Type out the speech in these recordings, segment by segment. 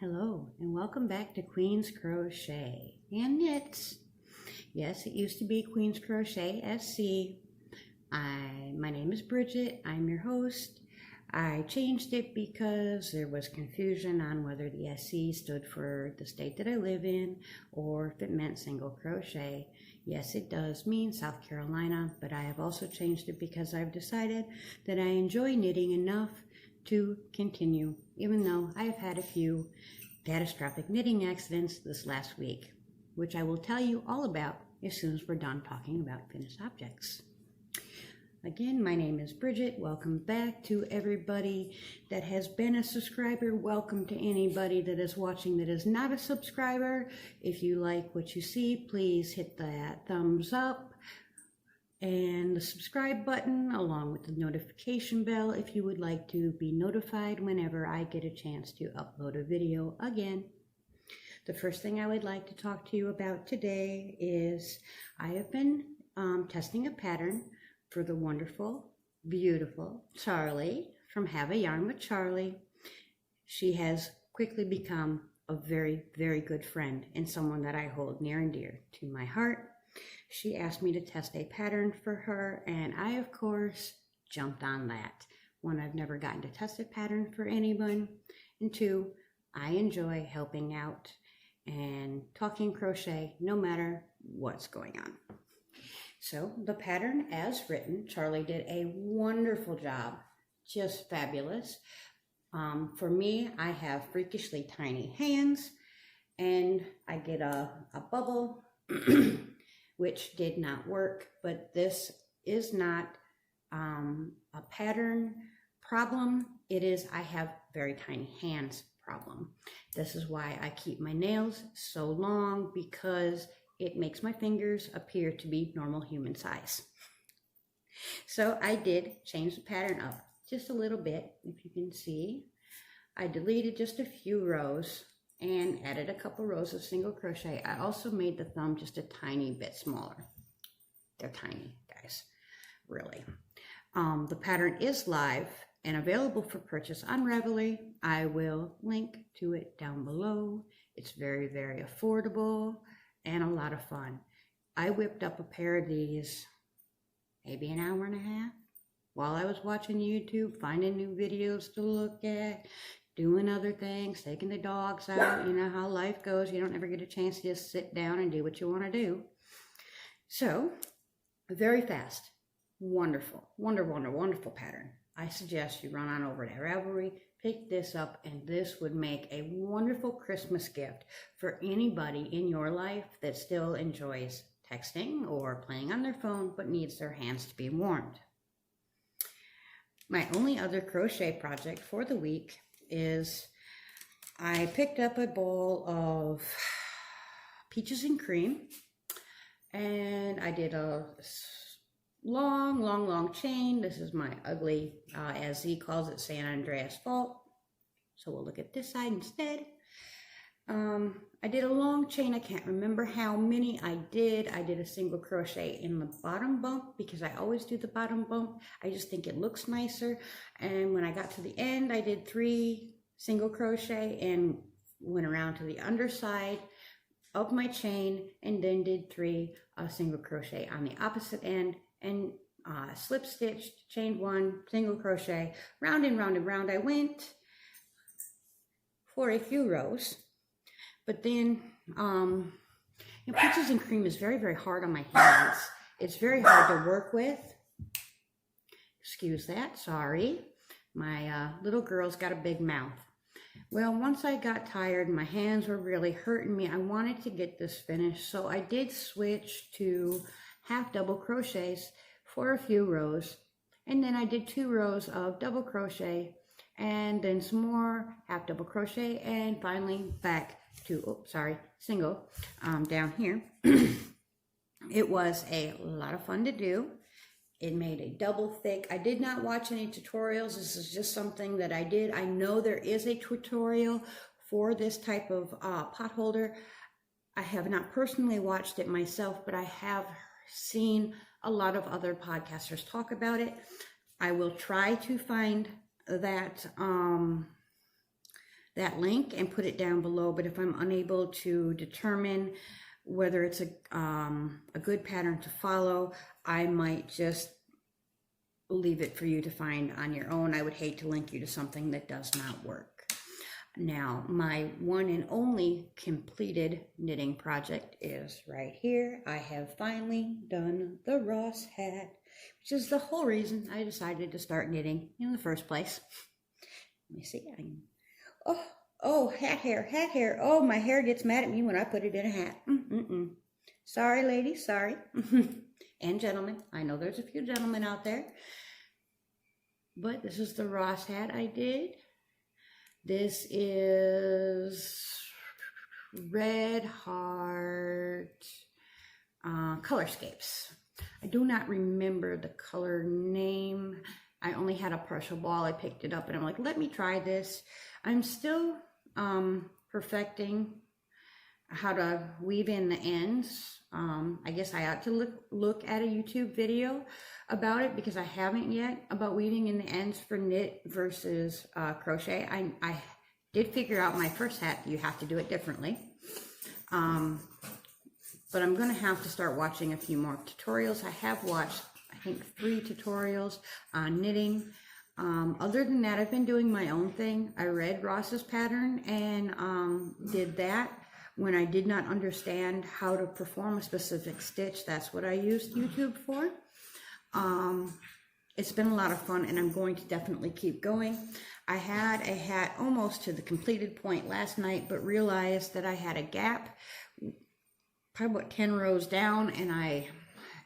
Hello and welcome back to Queen's Crochet and Knits. Yes, it used to be Queen's Crochet SC. My name is Bridget. I'm your host. I changed it because there was confusion on whether the SC stood for the state that I live in or if it meant single crochet. Yes, it does mean South Carolina, but I have also changed it because I've decided that I enjoy knitting enough to continue, even though I have had a few catastrophic knitting accidents this last week, which I will tell you all about as soon as we're done talking about finished objects. Again, my name is Bridget. Welcome back to everybody that has been a subscriber. Welcome to anybody that is watching that is not a subscriber. If you like what you see, please hit that thumbs up and the subscribe button along with the notification bell if you would like to be notified whenever I get a chance to upload a video again. The first thing I would like to talk to you about today is I have been testing a pattern for the wonderful, beautiful Charlie from Have a Yarn with Charlie. She has quickly become a very, very good friend and someone that I hold near and dear to my heart. She asked me to test a pattern for her, and I, of course, jumped on that. One, I've never gotten to test a pattern for anyone, and two, I enjoy helping out and talking crochet no matter what's going on. So the pattern as written, Charlie did a wonderful job, just fabulous. For me, I have freakishly tiny hands, and I get a bubble which did not work, but this is not a pattern problem. It is I have very tiny hands problem. This is why I keep my nails so long, because it makes my fingers appear to be normal human size. So I did change the pattern up just a little bit. If you can see, I deleted just a few rows and added a couple rows of single crochet. I also made the thumb just a tiny bit smaller. They're tiny, guys, really. The pattern is live and available for purchase on Ravelry. I will link to it down below. It's very, very affordable and a lot of fun. I whipped up a pair of these maybe an hour and a half while I was watching YouTube, finding new videos to look at, doing other things, taking the dogs out. You know how life goes. You don't ever get a chance to just sit down and do what you want to do. So, very fast, wonderful, wonderful pattern. I suggest you run on over to Ravelry, pick this up, and this would make a wonderful Christmas gift for anybody in your life that still enjoys texting or playing on their phone but needs their hands to be warmed. My only other crochet project for the week is I picked up a bowl of peaches and cream, and I did a long chain. This is my ugly, as Z calls it, San Andreas fault. So we'll look at this side instead. I did a long chain. I can't remember how many I did. I did a single crochet in the bottom bump because I always do the bottom bump. I just think it looks nicer. And when I got to the end, I did 3 single crochet and went around to the underside of my chain and then did 3 single crochet on the opposite end and slip stitched, chained 1, single crochet, round and round and round I went for a few rows. But then, peaches and cream is very, very hard on my hands. It's very hard to work with. Excuse that, sorry. My little girl's got a big mouth. Well, once I got tired, my hands were really hurting me. I wanted to get this finished, so I did switch to half double crochets for a few rows. And then I did 2 rows of double crochet and then some more half double crochet and finally back to, single down here. It was a lot of fun to do. It made a double thick. I did not watch any tutorials. This is just something that I did. I know there is a tutorial for this type of pot holder. I have not personally watched it myself, but I have seen a lot of other podcasters talk about it. I will try to find that that link and put it down below. But if I'm unable to determine whether it's a good pattern to follow, I might just leave it for you to find on your own. I would hate to link you to something that does not work. Now, my one and only completed knitting project is right here. I have finally done the Ross hat, which is the whole reason I decided to start knitting in the first place. Let me see. Oh, hat hair. Oh, my hair gets mad at me when I put it in a hat. Sorry, ladies, sorry. And gentlemen, I know there's a few gentlemen out there. But this is the Ross hat I did. This is Red Heart Colorscapes. I do not remember the color name. I only had a partial ball. I picked it up and I'm like, let me try this. I'm still perfecting how to weave in the ends. I guess I ought to look at a YouTube video about it because I haven't yet, about weaving in the ends for knit versus crochet. I did figure out my first hat, you have to do it differently. But I'm gonna have to start watching a few more tutorials. I have watched, I think, 3 tutorials on knitting. Other than that, I've been doing my own thing. I read Ross's pattern and did that. When I did not understand how to perform a specific stitch, that's what I used YouTube for. It's been a lot of fun and I'm going to definitely keep going. I had a hat almost to the completed point last night, but realized that I had a gap, probably about 10 rows down, and I,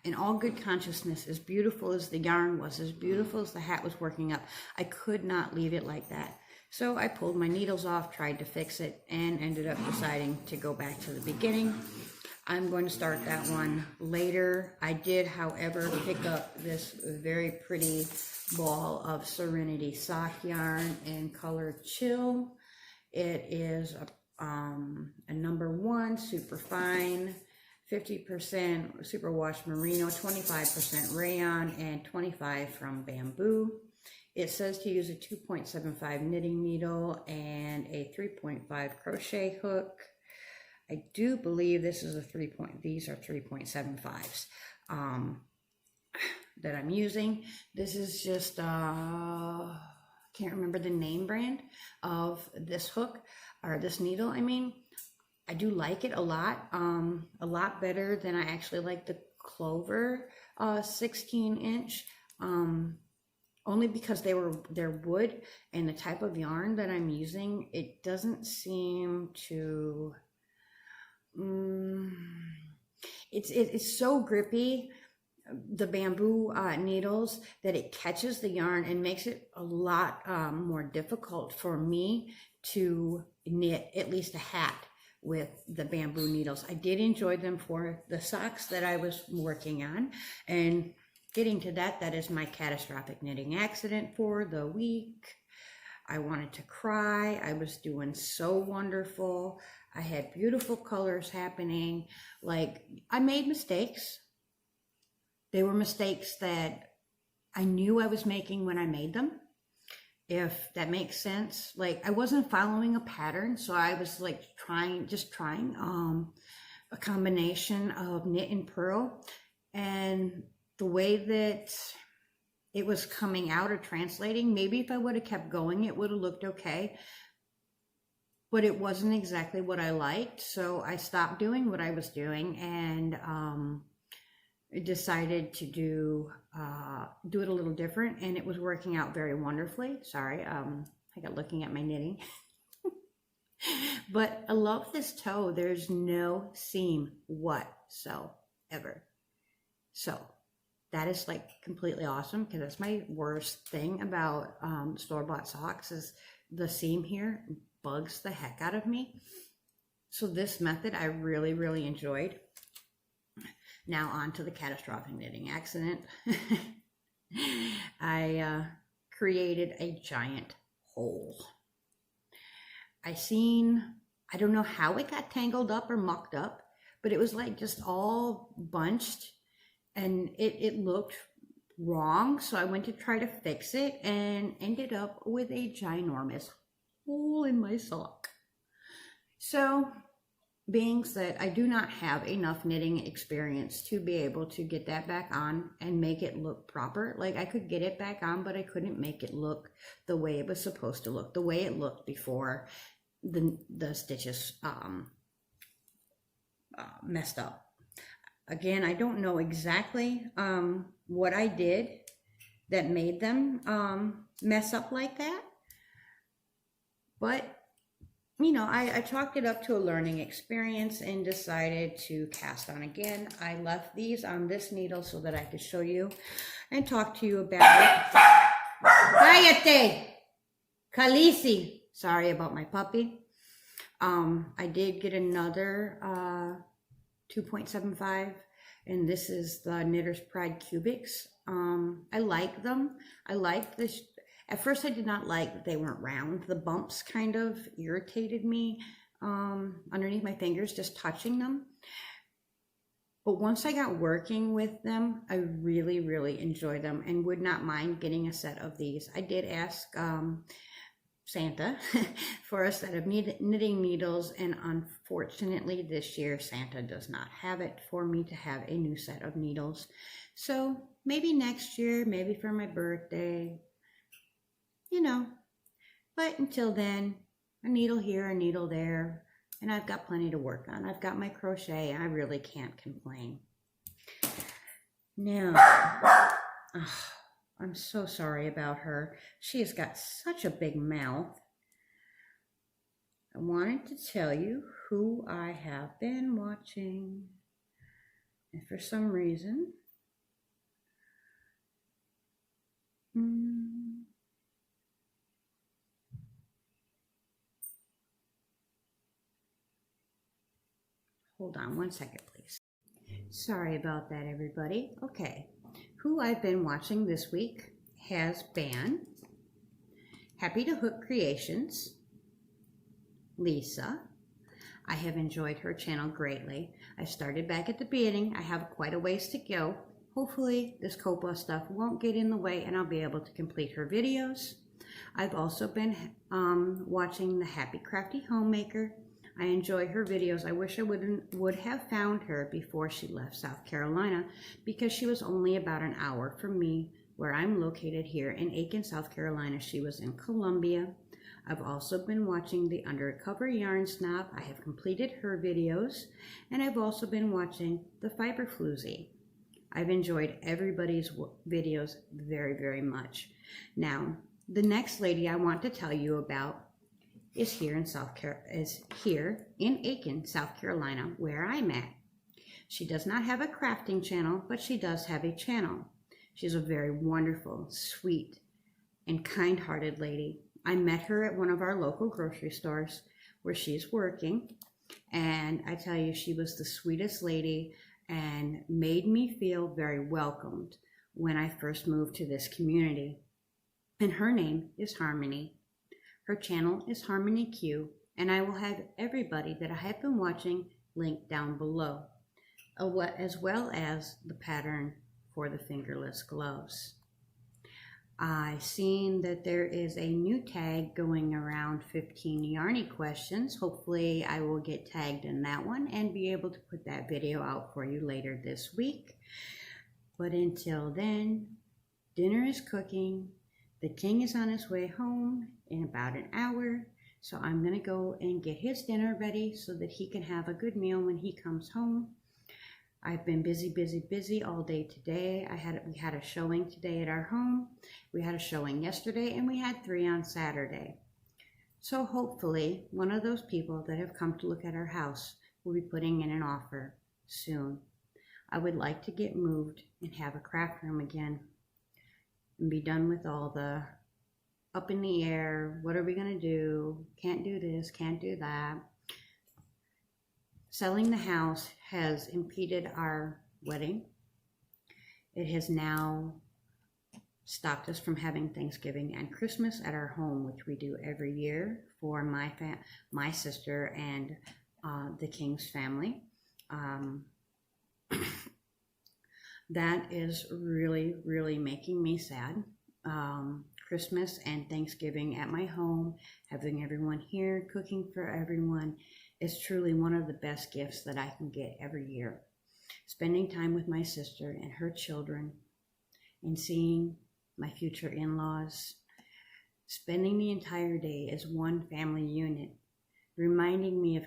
in all good consciousness, as beautiful as the yarn was, as beautiful as the hat was working up, I could not leave it like that. So I pulled my needles off, tried to fix it, and ended up deciding to go back to the beginning. I'm going to start that one later. I did, however, pick up this very pretty ball of Serenity sock yarn in color Chill. It is a number 1 super fine, 50% superwash merino, 25% rayon, and 25 from bamboo. It says to use a 2.75 knitting needle and a 3.5 crochet hook. I do believe this is these are 3.75s that I'm using. This is just, can't remember the name brand of this hook, or this needle, I mean. I do like it a lot better than I actually like the Clover 16-inch. Only because they're wood, and the type of yarn that I'm using, it doesn't seem to, it's so grippy, the bamboo needles, that it catches the yarn and makes it a lot more difficult for me to knit at least a hat with the bamboo needles. I did enjoy them for the socks that I was working on, and getting to that, that is my catastrophic knitting accident for the week. I wanted to cry. I was doing so wonderful. I had beautiful colors happening. Like, I made mistakes. They were mistakes that I knew I was making when I made them, if that makes sense. Like, I wasn't following a pattern, so I was like trying a combination of knit and purl, and the way that it was coming out or translating, maybe if I would have kept going, it would have looked okay. But it wasn't exactly what I liked, so I stopped doing what I was doing and decided to do it a little different, and it was working out very wonderfully. Sorry, I got looking at my knitting. But I love this toe. There's no seam whatsoever. So that is like completely awesome, because that's my worst thing about store-bought socks, is the seam here bugs the heck out of me. So this method I really, really enjoyed. Now on to the catastrophic knitting accident. I created a giant hole. I don't know how it got tangled up or mucked up, but it was like just all bunched, and it looked wrong. So I went to try to fix it and ended up with a ginormous hole in my sock. So, being that I do not have enough knitting experience to be able to get that back on and make it look proper. Like I could get it back on, but I couldn't make it look the way it was supposed to look, the way it looked before the stitches messed up. Again, I don't know exactly what I did that made them mess up like that, but you know, I chalked it up to a learning experience and decided to cast on again. I left these on this needle so that I could show you and talk to you about it. Cállate! Khaleesi! Sorry about my puppy. I did get another 2.75, and this is the Knitter's Pride Cubics. I like them. I like this. At first, I did not like that they weren't round. The bumps kind of irritated me underneath my fingers, just touching them. But once I got working with them, I really, really enjoy them and would not mind getting a set of these. I did ask Santa for a set of knitting needles, and unfortunately this year Santa does not have it for me to have a new set of needles. So maybe next year, maybe for my birthday, you know, but until then, a needle here, a needle there, and I've got plenty to work on. I've got my crochet. I really can't complain. Now, I'm so sorry about her. She has got such a big mouth. I wanted to tell you who I have been watching, and for some reason, hold on one second, please. Sorry about that, everybody. Okay, who I've been watching this week has been Happytohook Creations, Lisa. I have enjoyed her channel greatly. I started back at the beginning. I have quite a ways to go. Hopefully this COPA stuff won't get in the way and I'll be able to complete her videos. I've also been watching the Happy Crafty Homemaker. I enjoy her videos. I wish I would have found her before she left South Carolina, because she was only about an hour from me, where I'm located here in Aiken, South Carolina. She was in Columbia. I've also been watching the Undercover Yarn Snob. I have completed her videos, and I've also been watching the Thefiberfloozie. I've enjoyed everybody's videos very, very much. Now, the next lady I want to tell you about is here in Aiken, South Carolina, where I'm at. She does not have a crafting channel, but she does have a channel. She's a very wonderful, sweet, and kind-hearted lady. I met her at one of our local grocery stores where she's working, and I tell you, she was the sweetest lady and made me feel very welcomed when I first moved to this community. And her name is Harmony. Her channel is HarmnanyQ, and I will have everybody that I have been watching linked down below, as well as the pattern for the fingerless gloves. I've seen that there is a new tag going around, 15 Yarny questions. Hopefully I will get tagged in that one and be able to put that video out for you later this week. But until then, dinner is cooking. The king is on his way home in about an hour, so I'm gonna go and get his dinner ready so that he can have a good meal when he comes home. I've been busy all day today. We had a showing today at our home. We had a showing yesterday, and we had 3 on Saturday. So hopefully one of those people that have come to look at our house will be putting in an offer soon. I would like to get moved and have a craft room again and be done with all the up in the air, what are we gonna do? Can't do this, can't do that. Selling the house has impeded our wedding. It has now stopped us from having Thanksgiving and Christmas at our home, which we do every year for my sister and the King's family. That is really, really making me sad. Christmas and Thanksgiving at my home, having everyone here, cooking for everyone, is truly one of the best gifts that I can get every year. Spending time with my sister and her children and seeing my future in-laws, spending the entire day as one family unit, reminding me of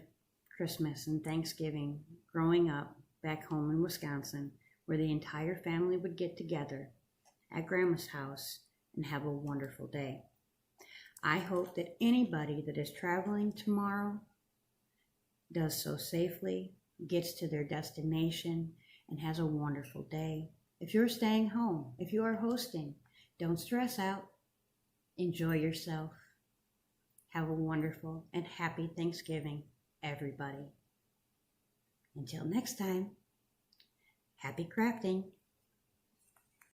Christmas and Thanksgiving growing up back home in Wisconsin, where the entire family would get together at Grandma's house and have a wonderful day. I hope that anybody that is traveling tomorrow does so safely, gets to their destination, and has a wonderful day. If you're staying home, if you are hosting, don't stress out. Enjoy yourself. Have a wonderful and happy Thanksgiving, everybody. Until next time, happy crafting.